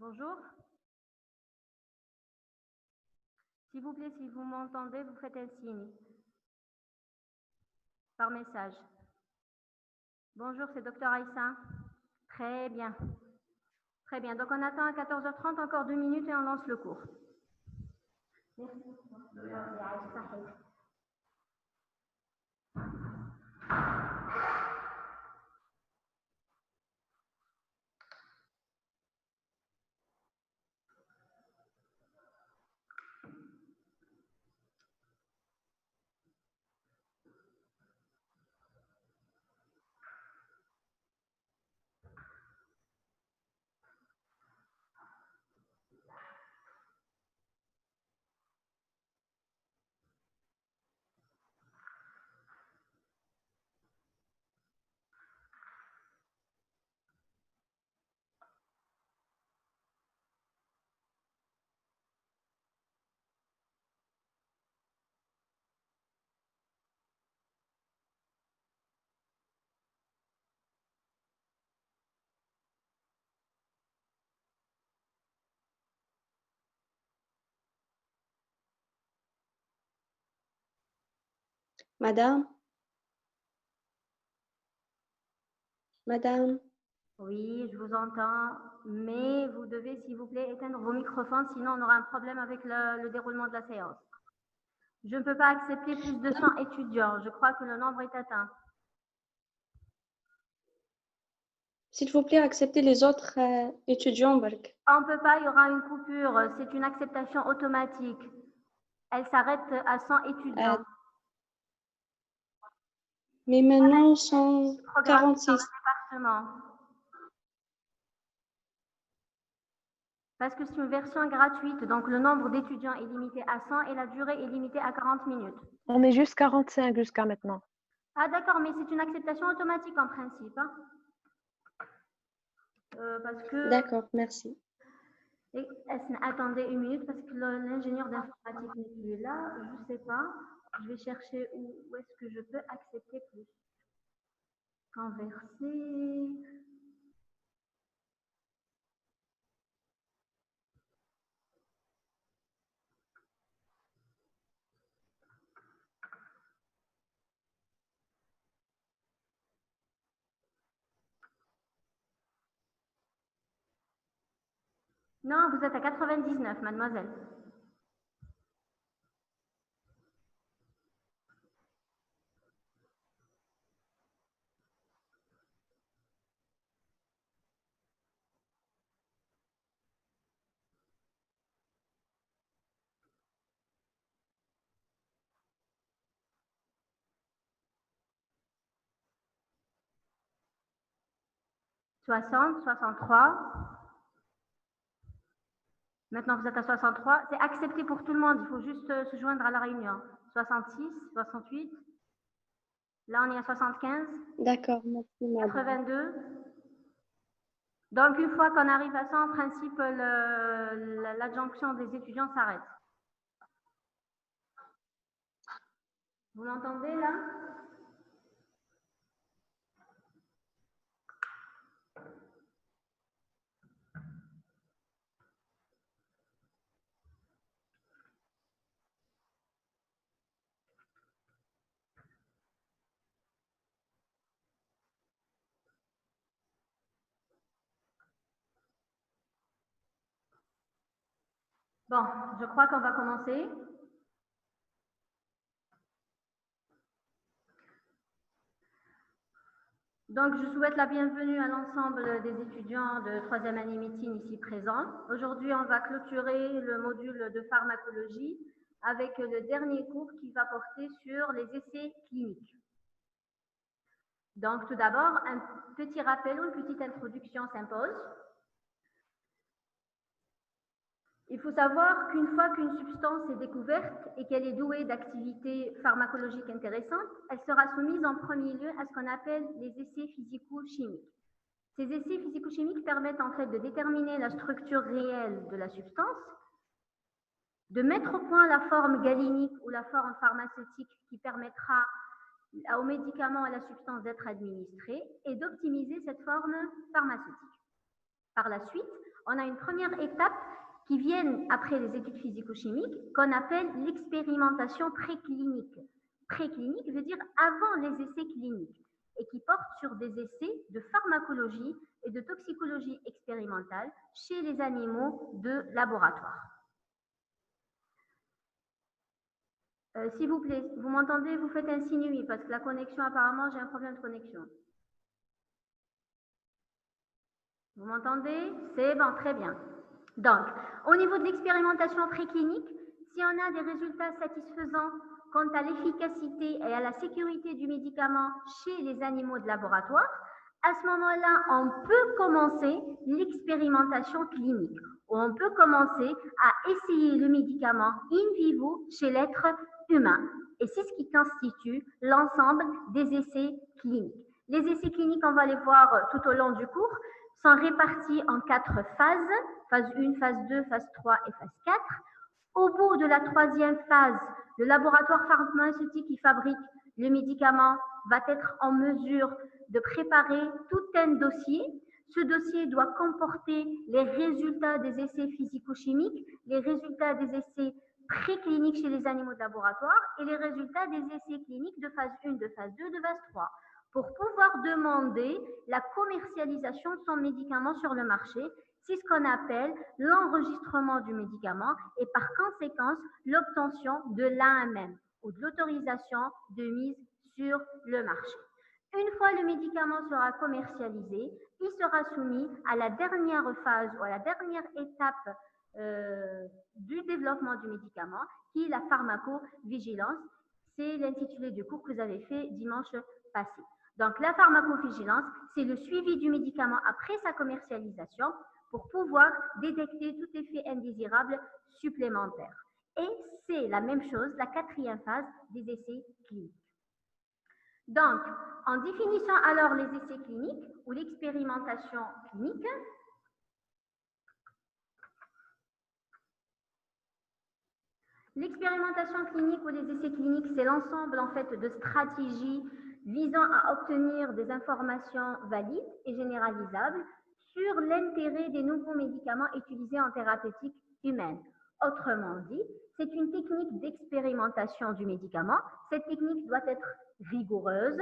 Bonjour. S'il vous plaît, si vous m'entendez, vous faites un signe par message. Bonjour, c'est Dr Aïssa. Très bien. Très bien. Donc, on attend à 14h30, encore 2 minutes et on lance le cours. Merci. Madame, Madame, Oui, je vous entends, mais vous devez, s'il vous plaît, éteindre vos microphones, sinon on aura un problème avec le déroulement de la séance. Je ne peux pas accepter plus de 100 étudiants. Je crois que le nombre est atteint. s'il vous plaît, acceptez les autres étudiants, Bark. On ne peut pas, il y aura une coupure. C'est une acceptation automatique. Elle s'arrête à 100 étudiants. Mais maintenant, Programme dans 146. le département. Parce que c'est une version gratuite, donc le nombre d'étudiants est limité à 100 et la durée est limitée à 40 minutes. On est juste 45 jusqu'à maintenant. Ah d'accord, mais c'est une acceptation automatique en principe. Hein. Parce que... D'accord, merci. Et, attendez une minute, parce que l'ingénieur d'informatique n'est plus là. Je ne sais pas. Je vais chercher où est-ce que je peux accepter plus. Converser... Non, vous êtes à 99, mademoiselle. « 60, 63. Maintenant, vous êtes à 63. C'est accepté pour tout le monde. Il faut juste se joindre à la réunion. 66, 68. Là, on est à 75. D'accord, merci, madame. 82. Donc, une fois qu'on arrive à ça, en principe, l'adjonction des étudiants s'arrête. Vous m'entendez là? Bon, je crois qu'on va commencer. Donc, je souhaite la bienvenue à l'ensemble des étudiants de 3e année médecine ici présents. Aujourd'hui, on va clôturer le module de pharmacologie avec le dernier cours qui va porter sur les essais cliniques. Donc, tout d'abord, un petit rappel ou une petite introduction s'impose. Il faut savoir qu'une fois qu'une substance est découverte et qu'elle est douée d'activités pharmacologiques intéressantes, elle sera soumise en premier lieu à ce qu'on appelle les essais physico-chimiques. Ces essais physico-chimiques permettent en fait de déterminer la structure réelle de la substance, de mettre au point la forme galénique ou la forme pharmaceutique qui permettra au médicament, à la substance d'être administrée et d'optimiser cette forme pharmaceutique. Par la suite, on a une première étape qui vient après les études physico-chimiques qu'on appelle l'expérimentation préclinique. Préclinique veut dire avant les essais cliniques et qui porte sur des essais de pharmacologie et de toxicologie expérimentale chez les animaux de laboratoire. S'il vous plaît, vous m'entendez? Vous faites un signe oui, parce que la connexion, apparemment, j'ai un problème de connexion. Vous m'entendez? C'est bon, très bien. Donc, au niveau de l'expérimentation préclinique, si on a des résultats satisfaisants quant à l'efficacité et à la sécurité du médicament chez les animaux de laboratoire, à ce moment-là, on peut commencer l'expérimentation clinique. On peut commencer à essayer le médicament in vivo chez l'être humain. Et c'est ce qui constitue l'ensemble des essais cliniques. Les essais cliniques, on va les voir tout au long du cours, sont répartis en 4 phases, phase 1, phase 2, phase 3 et phase 4. Au bout de la 3e phase, le laboratoire pharmaceutique qui fabrique le médicament va être en mesure de préparer tout un dossier. Ce dossier doit comporter les résultats des essais physico-chimiques, les résultats des essais précliniques chez les animaux de laboratoire et les résultats des essais cliniques de phase 1, de phase 2, de phase 3 pour pouvoir demander la commercialisation de son médicament sur le marché. C'est ce qu'on appelle l'enregistrement du médicament et par conséquence l'obtention de l'AMM ou de l'autorisation de mise sur le marché. Une fois le médicament sera commercialisé, il sera soumis à la dernière phase ou à la dernière étape du développement du médicament, qui est la pharmacovigilance. C'est l'intitulé du cours que vous avez fait dimanche passé. Donc, la pharmacovigilance, c'est le suivi du médicament après sa commercialisation pour pouvoir détecter tout effet indésirable supplémentaire. Et c'est la même chose, la quatrième phase des essais cliniques. Donc, en définissant alors les essais cliniques ou l'expérimentation clinique, l'expérimentation clinique ou les essais cliniques, c'est l'ensemble en fait de stratégies visant à obtenir des informations valides et généralisables sur l'intérêt des nouveaux médicaments utilisés en thérapeutique humaine. Autrement dit, c'est une technique d'expérimentation du médicament. Cette technique doit être rigoureuse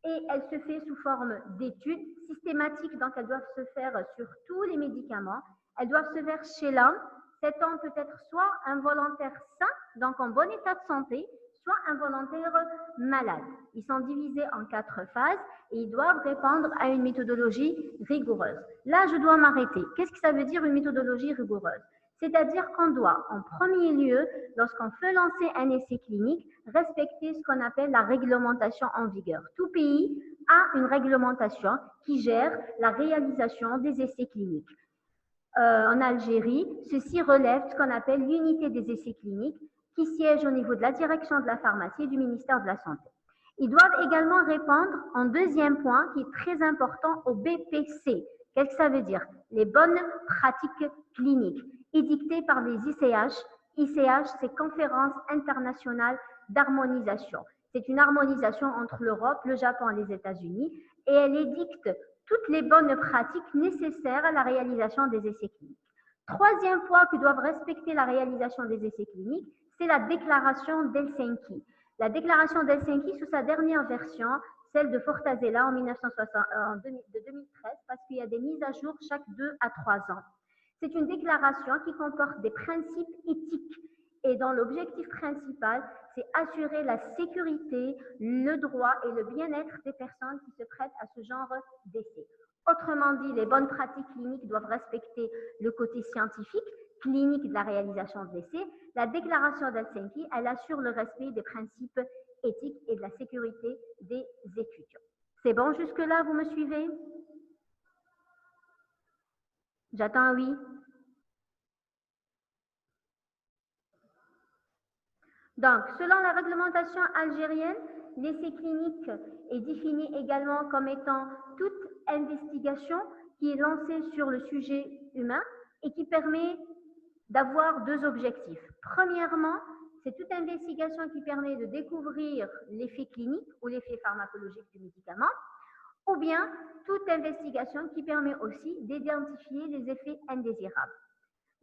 et elle se fait sous forme d'études systématiques, donc elles doivent se faire sur tous les médicaments. Elles doivent se faire chez l'homme. Cet homme peut être soit un volontaire sain, donc en bon état de santé, soit un volontaire malade. Ils sont divisés en 4 phases et ils doivent répondre à une méthodologie rigoureuse. Là, je dois m'arrêter. Qu'est-ce que ça veut dire une méthodologie rigoureuse? C'est-à-dire qu'on doit, en premier lieu, lorsqu'on fait lancer un essai clinique, respecter ce qu'on appelle la réglementation en vigueur. Tout pays a une réglementation qui gère la réalisation des essais cliniques. En Algérie, ceci relève de ce qu'on appelle l'unité des essais cliniques qui siège au niveau de la direction de la pharmacie et du ministère de la Santé. Ils doivent également répondre en deuxième point qui est très important au BPC. Qu'est-ce que ça veut dire? Les bonnes pratiques cliniques édictées par les ICH. ICH, c'est Conférence internationale d'harmonisation. C'est une harmonisation entre l'Europe, le Japon et les États-Unis et elle édicte toutes les bonnes pratiques nécessaires à la réalisation des essais cliniques. Troisième point que doivent respecter la réalisation des essais cliniques, c'est la déclaration d'Helsinki. La déclaration d'Helsinki, sous sa dernière version, celle de Fortasella en 2013, parce qu'il y a des mises à jour chaque 2 à 3 ans. C'est une déclaration qui comporte des principes éthiques et dont l'objectif principal, c'est assurer la sécurité, le droit et le bien-être des personnes qui se prêtent à ce genre d'essais. Autrement dit, les bonnes pratiques cliniques doivent respecter le côté scientifique, clinique de la réalisation de l'essai. La déclaration d'Helsinki, elle assure le respect des principes éthiques et de la sécurité des étudiants. C'est bon jusque-là, vous me suivez? J'attends un oui. Donc, selon la réglementation algérienne, l'essai clinique est défini également comme étant toute investigation qui est lancée sur le sujet humain et qui permet d'avoir 2 objectifs. Premièrement, c'est toute investigation qui permet de découvrir l'effet clinique ou l'effet pharmacologique du médicament, ou bien toute investigation qui permet aussi d'identifier les effets indésirables.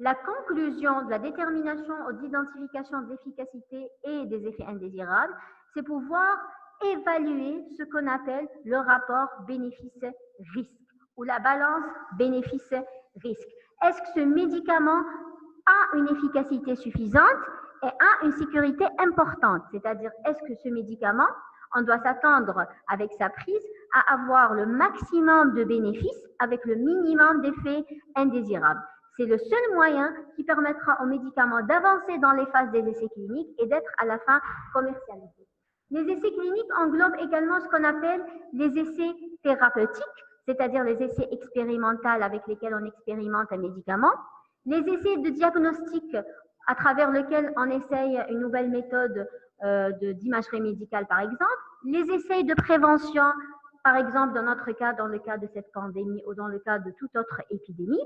La conclusion de la détermination ou d'identification de l'efficacité et des effets indésirables, c'est pouvoir évaluer ce qu'on appelle le rapport bénéfice-risque ou la balance bénéfice-risque. Est-ce que ce médicament a une efficacité suffisante et a une sécurité importante? C'est-à-dire, est-ce que ce médicament, on doit s'attendre avec sa prise à avoir le maximum de bénéfices avec le minimum d'effets indésirables? C'est le seul moyen qui permettra aux médicaments d'avancer dans les phases des essais cliniques et d'être à la fin commercialisés. Les essais cliniques englobent également ce qu'on appelle les essais thérapeutiques, c'est-à-dire les essais expérimentaux avec lesquels on expérimente un médicament, les essais de diagnostic à travers lesquels on essaye une nouvelle méthode d'imagerie médicale, par exemple, les essais de prévention, par exemple dans notre cas, dans le cas de cette pandémie ou dans le cas de toute autre épidémie.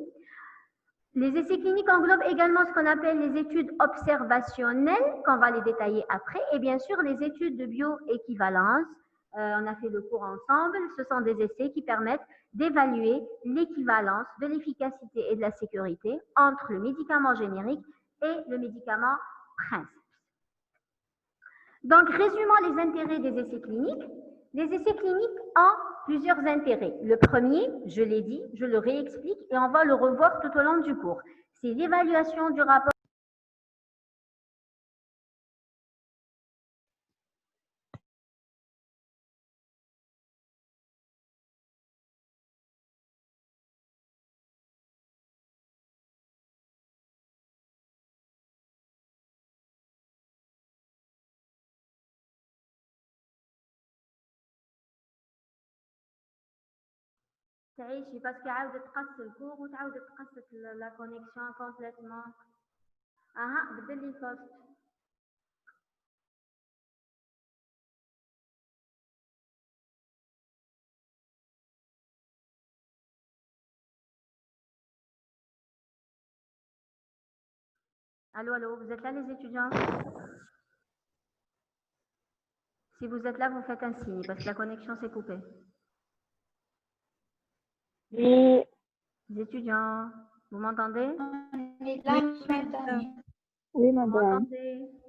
Les essais cliniques englobent également ce qu'on appelle les études observationnelles, qu'on va les détailler après, et bien sûr les études de bioéquivalence. On a fait le cours ensemble. Ce sont des essais qui permettent d'évaluer l'équivalence de l'efficacité et de la sécurité entre le médicament générique et le médicament principe. Donc, résumons les intérêts des essais cliniques. Les essais cliniques ont plusieurs intérêts. Le premier, je l'ai dit, je le réexplique et on va le revoir tout au long du cours. C'est l'évaluation du rapport تعيشي باسكو عاودت تقص الكور وتعاودت تقصت لا كونيكسيون كومبليتمون. اها بدل لي البوست. Allô, allô, vous êtes là les étudiants? Si vous êtes là, vous faites un signe parce que la connexion s'est coupée. Oui. Les étudiants, vous m'entendez? On est là, madame. Oui, Vous madame. m'entendez?